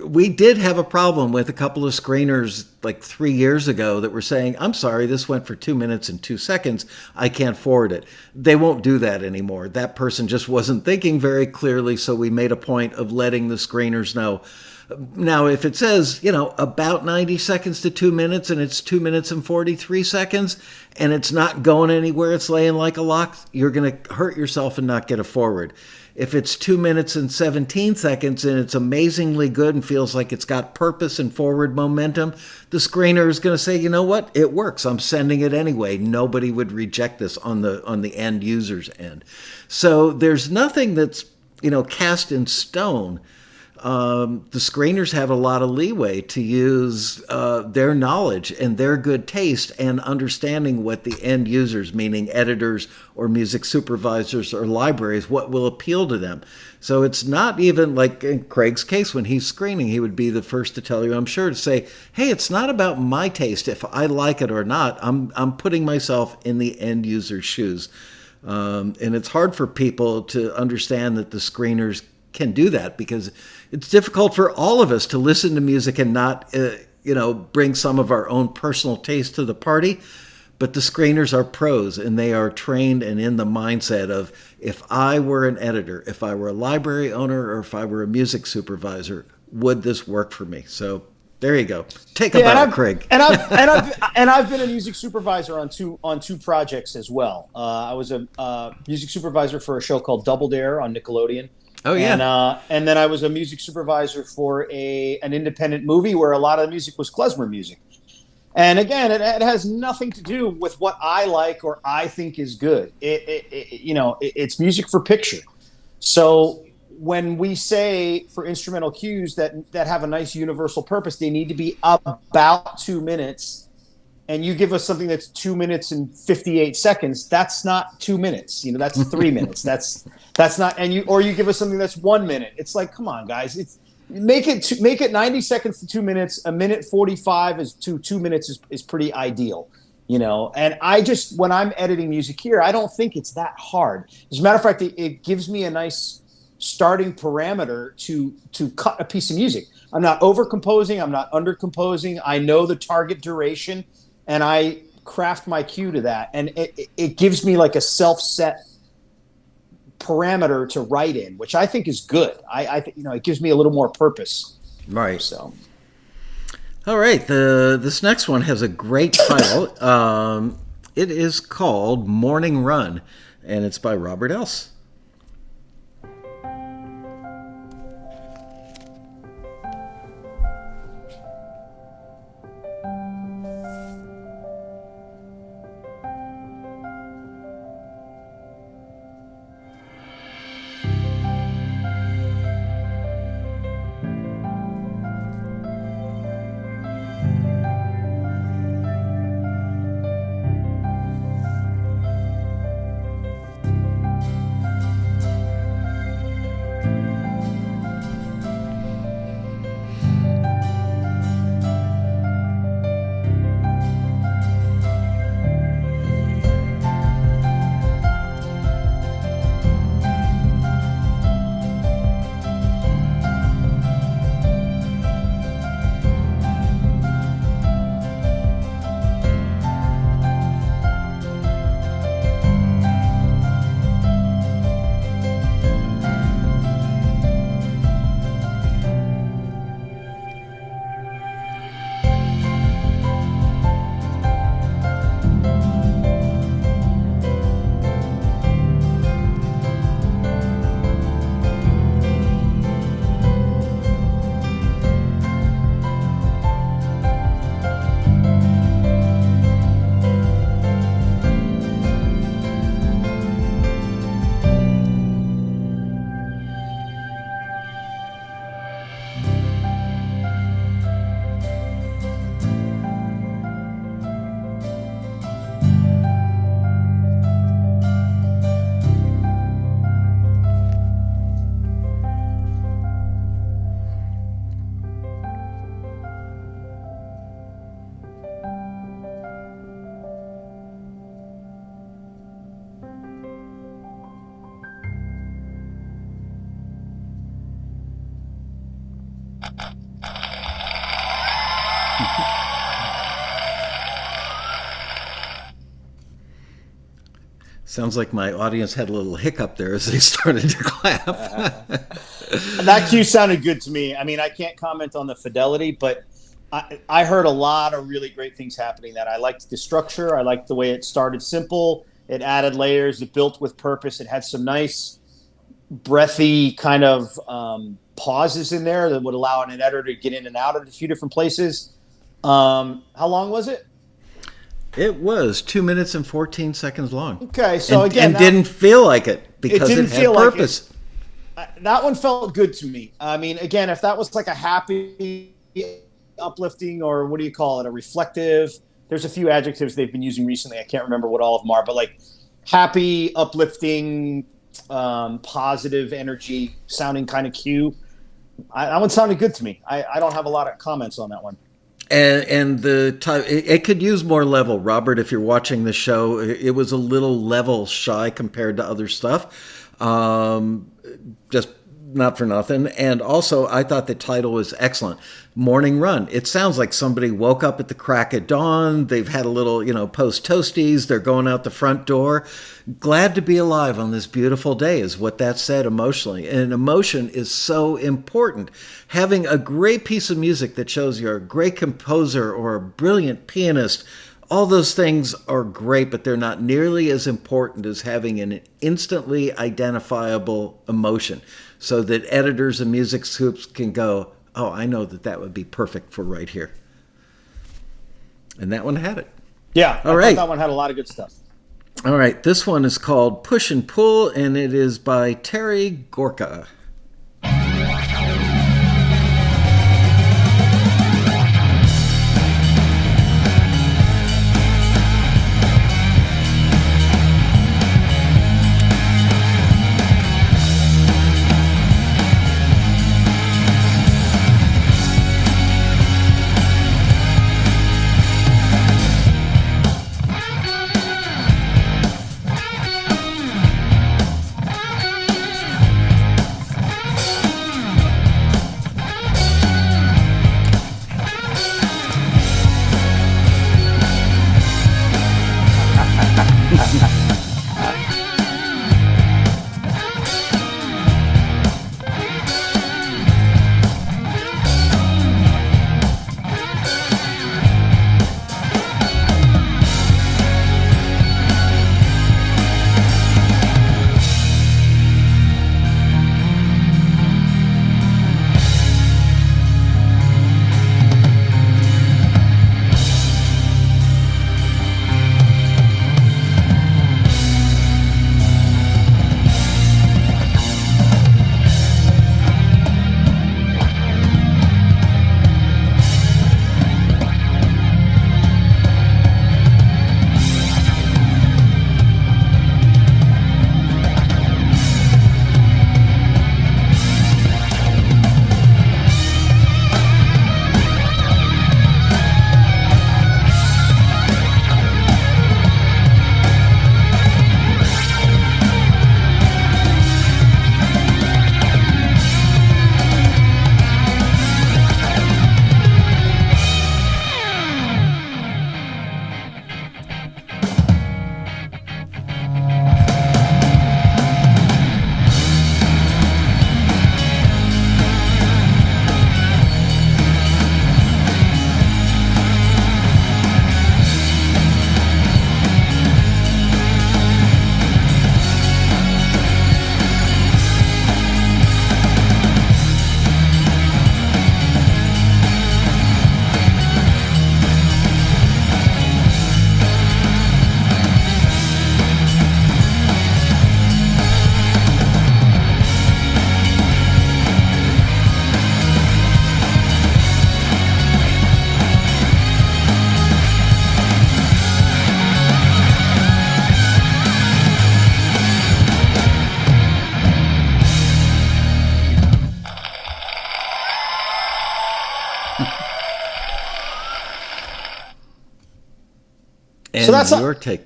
[SPEAKER 1] we did have a problem with a couple of screeners like 3 years ago that were saying, I'm sorry, this went for 2 minutes and 2 seconds. I can't forward it. They won't do that anymore. That person just wasn't thinking very clearly, so we made a point of letting the screeners know. Now, if it says, about 90 seconds to 2 minutes and it's 2 minutes and 43 seconds and it's not going anywhere, it's laying like a lock, you're going to hurt yourself and not get a forward. If it's 2 minutes and 17 seconds and it's amazingly good and feels like it's got purpose and forward momentum, the screener is going to say, you know what, it works. I'm sending it anyway. Nobody would reject this on the end user's end. So there's nothing that's, cast in stone. The screeners have a lot of leeway to use their knowledge and their good taste and understanding what the end users, meaning editors or music supervisors or libraries, what will appeal to them. So it's not even like in Craig's case, when he's screening, he would be the first to tell you, I'm sure, to say, hey, it's not about my taste if I like it or not. I'm putting myself in the end user's shoes. And it's hard for people to understand that the screeners can do that, because it's difficult for all of us to listen to music and not, bring some of our own personal taste to the party. But the screeners are pros, and they are trained and in the mindset of, if I were an editor, if I were a library owner, or if I were a music supervisor, would this work for me? So there you go. Take a bow, Craig.
[SPEAKER 2] I've been a music supervisor on two projects as well. I was a music supervisor for a show called Double Dare on Nickelodeon.
[SPEAKER 1] Oh yeah.
[SPEAKER 2] And then I was a music supervisor for an independent movie where a lot of the music was klezmer music. And again, it has nothing to do with what I like or I think is good. It's music for picture. So when we say for instrumental cues that have a nice universal purpose, they need to be about 2 minutes. And you give us something that's 2 minutes and 58 seconds. That's not 2 minutes. That's 3 minutes. That's not. And you give us something that's 1 minute. It's like, come on, guys. make it 90 seconds to 2 minutes. A minute 45 is to 2 minutes is pretty ideal, you know. And when I'm editing music here, I don't think it's that hard. As a matter of fact, it gives me a nice starting parameter to cut a piece of music. I'm not over composing. I'm not under composing. I know the target duration, and I craft my cue to that. And it gives me like a self-set parameter to write in, which I think is good. I think, you know, it gives me a little more purpose.
[SPEAKER 1] Right.
[SPEAKER 2] So,
[SPEAKER 1] all right. This next one has a great title. It is called Morning Run, and it's by Robert Else. Sounds like my audience had a little hiccup there as they started to clap.
[SPEAKER 2] That cue sounded good to me. I mean, I can't comment on the fidelity, but I heard a lot of really great things happening. That I liked the structure. I liked the way it started simple. It added layers. It built with purpose. It had some nice, breathy kind of pauses in there that would allow an editor to get in and out of a few different places. How long was it?
[SPEAKER 1] It was 2 minutes and 14 seconds long.
[SPEAKER 2] Okay, so
[SPEAKER 1] and didn't feel like it because it had purpose.
[SPEAKER 2] That one felt good to me. I mean, again, if that was like a happy, uplifting, or what do you call it, a reflective. There's a few adjectives they've been using recently. I can't remember what all of them are, but like happy, uplifting, positive energy sounding kind of cue. That one sounded good to me. I don't have a lot of comments on that one.
[SPEAKER 1] And the time it could use more level, Robert. If you're watching the show, it was a little level shy compared to other stuff. Just not for nothing. And also, I thought the title was excellent. Morning Run. It sounds like somebody woke up at the crack of dawn. They've had a little, post toasties. They're going out the front door. Glad to be alive on this beautiful day is what that said emotionally. And emotion is so important. Having a great piece of music that shows you're a great composer or a brilliant pianist, all those things are great, but they're not nearly as important as having an instantly identifiable emotion so that editors and music scoops can go, oh, I know that would be perfect for right here. And that one had it.
[SPEAKER 2] Yeah, I thought that one had a lot of good stuff.
[SPEAKER 1] All right, this one is called Push and Pull, and it is by Terry Gorka.
[SPEAKER 2] So
[SPEAKER 1] And your take.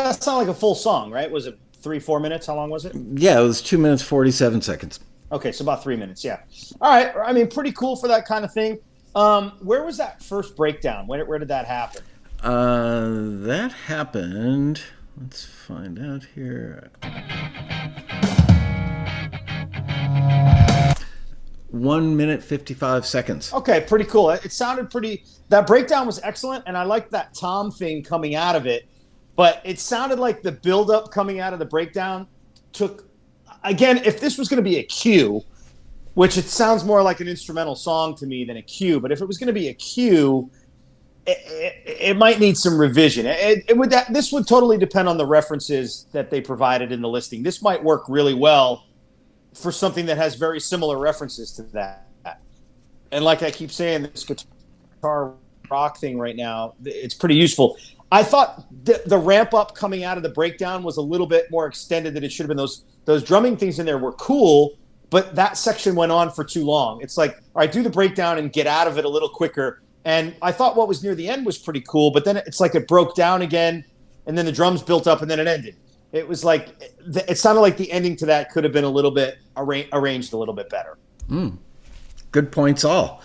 [SPEAKER 2] that's not like a full song, right? Was it 3-4 minutes? How long was it?
[SPEAKER 1] Yeah, it was 2 minutes 47 seconds.
[SPEAKER 2] Okay, so about 3 minutes. Yeah. All right. I mean, pretty cool for that kind of thing. Where was that first breakdown? Where did that happen?
[SPEAKER 1] That happened. Let's find out here. 1 minute 55 seconds.
[SPEAKER 2] Okay, pretty cool. It sounded pretty. That breakdown was excellent, and I liked that tom thing coming out of it. But it sounded like the buildup coming out of the breakdown took. Again, if this was going to be a cue, which it sounds more like an instrumental song to me than a cue, but if it was going to be a cue, it might need some revision. This would totally depend on the references that they provided in the listing. This might work really well for something that has very similar references to that. And like I keep saying, this guitar rock thing right now, it's pretty useful. I thought the ramp up coming out of the breakdown was a little bit more extended than it should have been. Those drumming things in there were cool, but that section went on for too long. It's like, all right, do the breakdown and get out of it a little quicker. And I thought what was near the end was pretty cool, but then it's like it broke down again, and then the drums built up, and then it ended. It was like, it sounded like the ending to that could have been a little bit arranged a little bit better.
[SPEAKER 1] Good points all.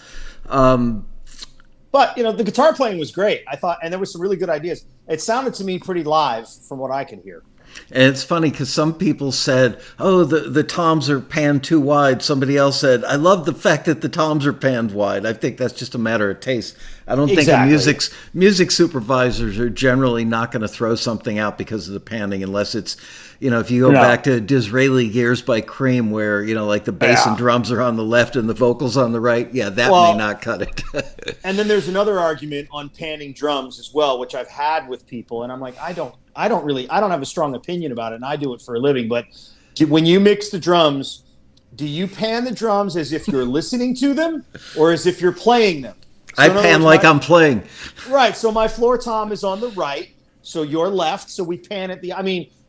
[SPEAKER 2] But, the guitar playing was great, I thought, and there was some really good ideas. It sounded to me pretty live from what I could hear.
[SPEAKER 1] And it's funny because some people said, oh, the toms are panned too wide. Somebody else said, I love the fact that the toms are panned wide. I think that's just a matter of taste. I don't think music supervisors are generally not going to throw something out because of the panning unless it's, if you go back to Disraeli Gears by Cream where, like the bass and drums are on the left and the vocals on the right. Yeah, that may not cut it.
[SPEAKER 2] And then there's another argument on panning drums as well, which I've had with people. And I'm like, I don't have a strong opinion about it, and I do it for a living. But when you mix the drums, do you pan the drums as if you're listening to them or as if you're playing them? So
[SPEAKER 1] I pan like I'm playing.
[SPEAKER 2] Right. So my floor tom is on the right, so you're left. So we pan it.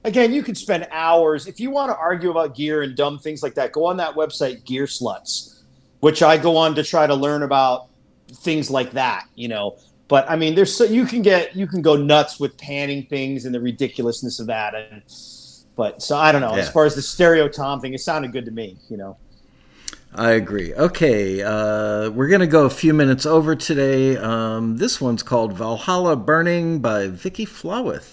[SPEAKER 2] Again, you could spend hours. If you want to argue about gear and dumb things like that, go on that website, Gear Sluts, which I go on to try to learn about things like that, But you can go nuts with panning things and the ridiculousness of that. So I don't know. As far as the stereo tom thing, it sounded good to me.
[SPEAKER 1] I agree. Okay, we're gonna go a few minutes over today. This one's called Valhalla Burning by Vicky Floweth.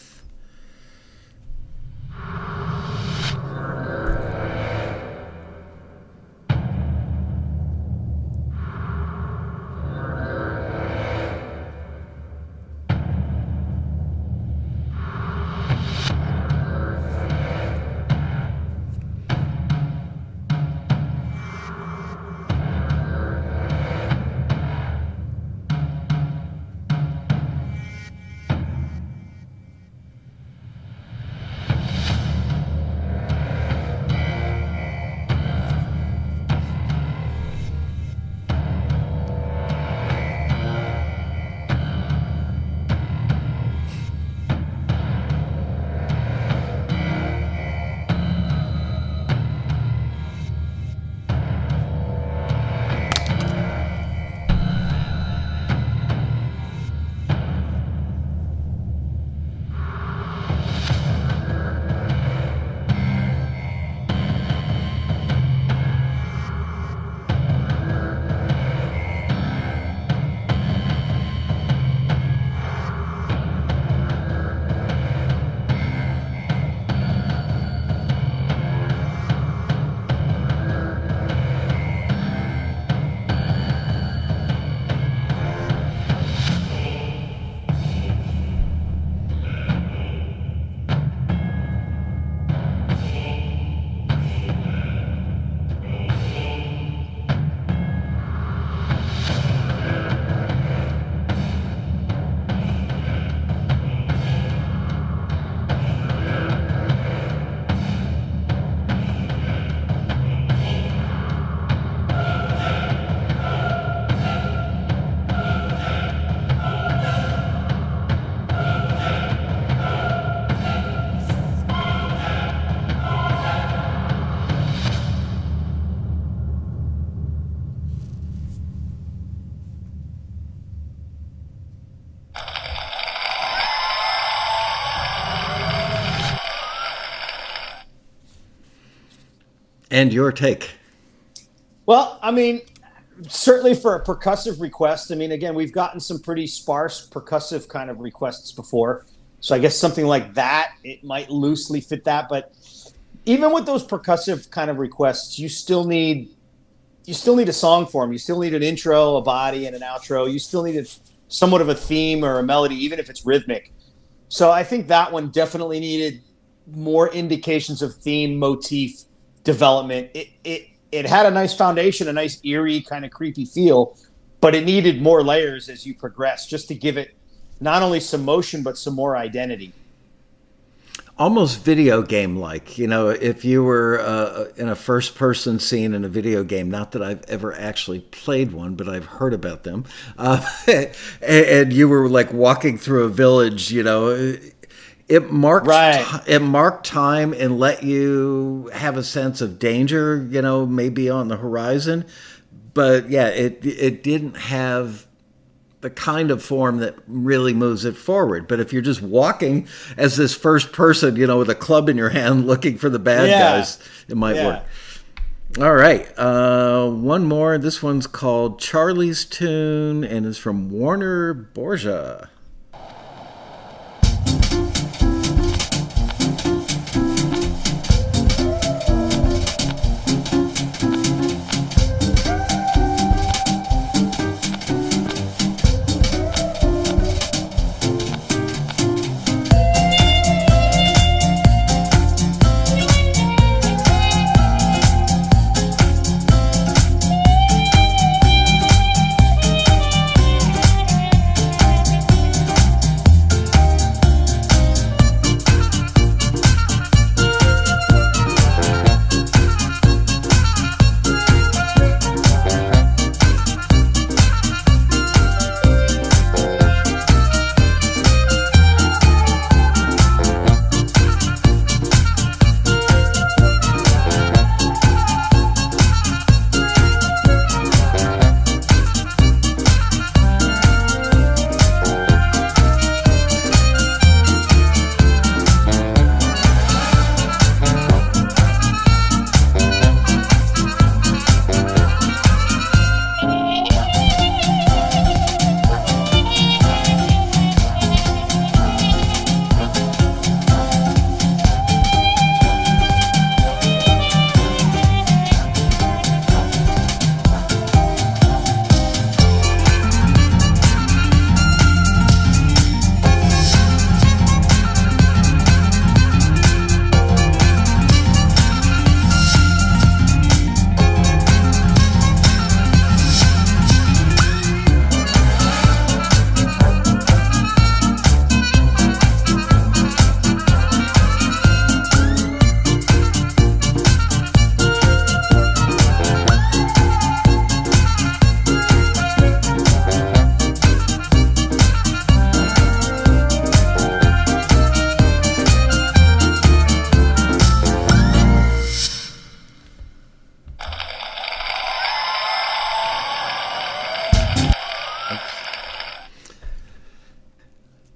[SPEAKER 1] And your take?
[SPEAKER 2] Well, I mean, certainly for a percussive request, I mean, again, we've gotten some pretty sparse percussive kind of requests before. So I guess something like that, it might loosely fit that. But even with those percussive kind of requests, you still need a song for them. You still need an intro, a body, and an outro. You still need somewhat of a theme or a melody, even if it's rhythmic. So I think that one definitely needed more indications of theme, motif development. It had a nice foundation, a nice eerie kind of creepy feel, but it needed more layers as you progress, just to give it not only some motion but some more identity.
[SPEAKER 1] Almost video game like, if you were in a first person scene in a video game, not that I've ever actually played one, but I've heard about them, and you were like walking through a village, it marked
[SPEAKER 2] Right.
[SPEAKER 1] it marked time and let you have a sense of danger, maybe on the horizon. But yeah, it didn't have the kind of form that really moves it forward. But if you're just walking as this first person, with a club in your hand looking for the bad guys, it might work. All right. One more. This one's called Charlie's Tune and is from Warner Borgia.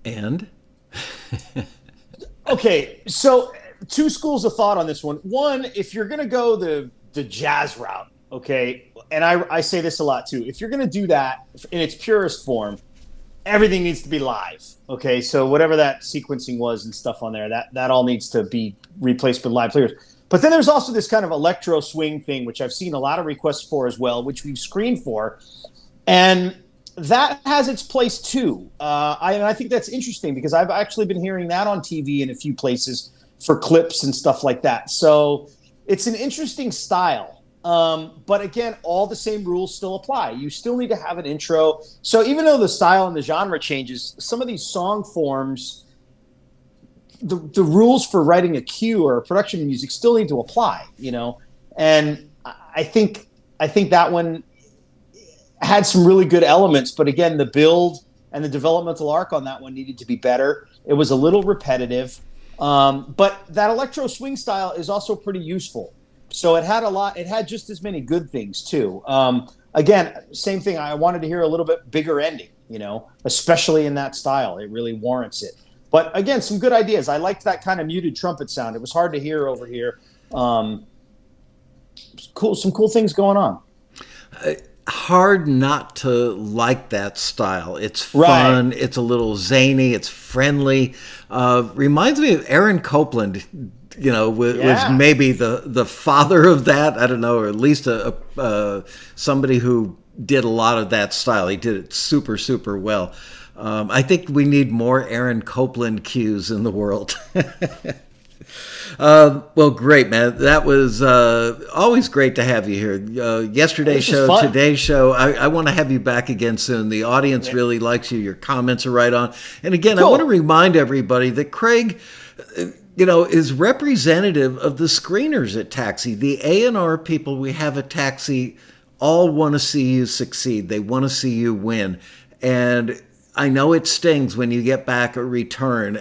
[SPEAKER 1] And
[SPEAKER 2] Okay, so two schools of thought on this one. One, if you're going to go the jazz route, okay, and I say this a lot too, if you're going to do that in its purest form, everything needs to be live, okay? So whatever that sequencing was and stuff on there, that all needs to be replaced with live players. But then there's also this kind of electro swing thing, which I've seen a lot of requests for as well, which we've screened for. And that has its place too. I think that's interesting because I've actually been hearing that on TV in a few places for clips and stuff like that. So it's an interesting style. But again, all the same rules still apply. You still need to have an intro. So even though the style and the genre changes, some of these song forms, the rules for writing a cue or a production of music still need to apply, And I think that one had some really good elements, but again, the build and the developmental arc on that one needed to be better. It was a little repetitive, but that electro swing style is also pretty useful. So it had just as many good things too. Again, same thing. I wanted to hear a little bit bigger ending, especially in that style. It really warrants it. But again, some good ideas. I liked that kind of muted trumpet sound. It was hard to hear over here. some cool things going on.
[SPEAKER 1] Hard not to like that style. It's fun. Right. It's a little zany. It's friendly. Reminds me of Aaron Copland. Was maybe the father of that. I don't know, or at least somebody who did a lot of that style. He did it super, super well. I think we need more Aaron Copland cues in the world. Well, great, man. That was always great to have you here. Yesterday's show, today's show. I want to have you back again soon. The audience really likes you. Your comments are right on. And again, cool. I want to remind everybody that Craig, is representative of the screeners at Taxi. The A&R people we have at Taxi all want to see you succeed. They want to see you win. And I know it stings when you get back a return,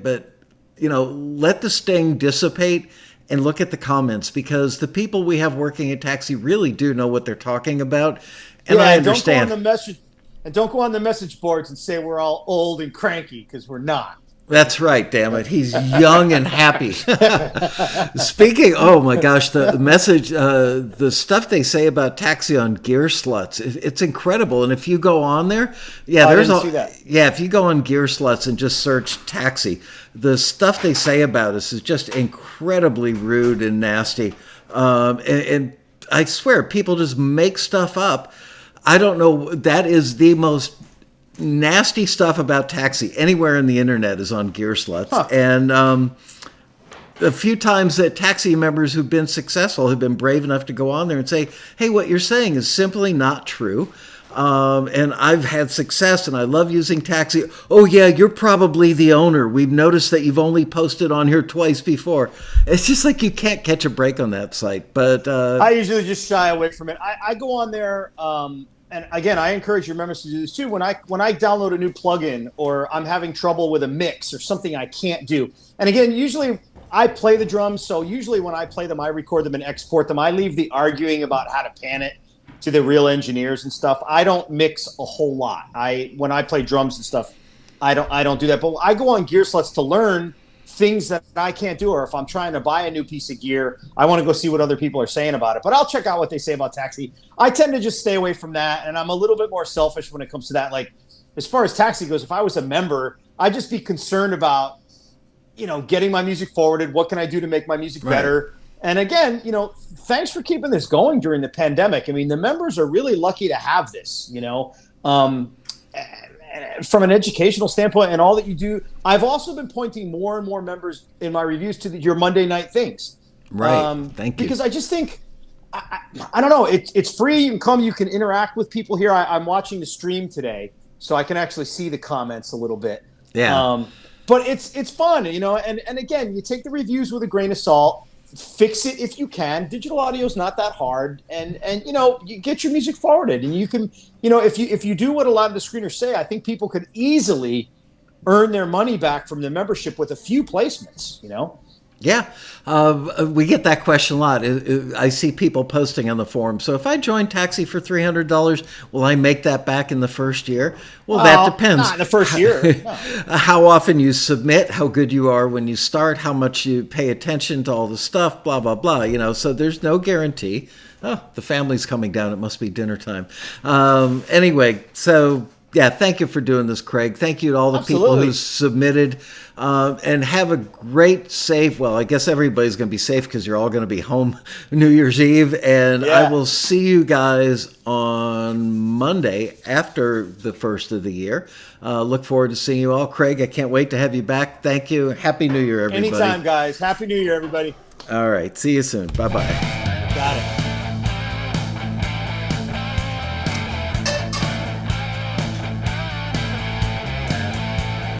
[SPEAKER 1] but let the sting dissipate and look at the comments, because the people we have working at Taxi really do know what they're talking about. And I understand.
[SPEAKER 2] Don't go on the message boards and say we're all old and cranky, because we're not.
[SPEAKER 1] That's right, damn it. He's young and happy. Speaking, oh my gosh, the message, the stuff they say about Taxi on Gear Sluts, it's incredible. And if you go on there, if you go on Gear Sluts and just search Taxi, the stuff they say about us is just incredibly rude and nasty. And I swear, people just make stuff up. I don't know, that is the most nasty stuff about Taxi anywhere in the internet is on Gear Sluts. Huh. And a few times that Taxi members who've been successful have been brave enough to go on there and say, hey, what you're saying is simply not true. And I've had success and I love using Taxi. Oh yeah, you're probably the owner. We've noticed that you've only posted on here twice before. It's just like you can't catch a break on that site. But
[SPEAKER 2] I usually just shy away from it. I go on there, and again, I encourage your members to do this too. When I download a new plugin, or I'm having trouble with a mix or something I can't do. And again, usually I play the drums, so usually when I play them, I record them and export them. I leave the arguing about how to pan it to the real engineers and stuff. I don't mix a whole lot. When I play drums and stuff, I don't do that. But I go on Gear Sluts to learn things that I can't do, or if I'm trying to buy a new piece of gear, I want to go see what other people are saying about it. But I'll check out what they say about Taxi. I tend to just stay away from that, and I'm a little bit more selfish when it comes to that. Like, as far as Taxi goes, if I was a member, I'd just be concerned about, getting my music forwarded. What can I do to make my music better? And again, thanks for keeping this going during the pandemic. I mean, the members are really lucky to have this, from an educational standpoint and all that you do. I've also been pointing more and more members in my reviews to your Monday night things.
[SPEAKER 1] Right. Thank you.
[SPEAKER 2] Because I just think, I don't know, it's free. You can come, you can interact with people here. I'm watching the stream today, so I can actually see the comments a little bit.
[SPEAKER 1] Yeah.
[SPEAKER 2] But it's fun, and again, you take the reviews with a grain of salt. Fix it if you can. Digital audio is not that hard, and you get your music forwarded, and you can, if you do what a lot of the screeners say, I think people could easily earn their money back from the membership with a few placements.
[SPEAKER 1] Yeah, we get that question a lot. I see people posting on the forum. So if I join Taxi for $300, will I make that back in the first year? Well, that depends.
[SPEAKER 2] Not in the first year. No.
[SPEAKER 1] How often you submit, how good you are when you start, how much you pay attention to all the stuff, blah, blah, blah. So there's no guarantee. Oh, the family's coming down. It must be dinner time. Anyway, so... yeah, thank you for doing this, Craig. Thank you to all the people who submitted. And have a great, safe, well, I guess everybody's going to be safe because you're all going to be home New Year's Eve. And I will see you guys on Monday after the first of the year. Look forward to seeing you all. Craig, I can't wait to have you back. Thank you. Happy New Year, everybody.
[SPEAKER 2] Anytime, guys. Happy New Year, everybody.
[SPEAKER 1] All right. See you soon. Bye-bye.
[SPEAKER 2] Got it.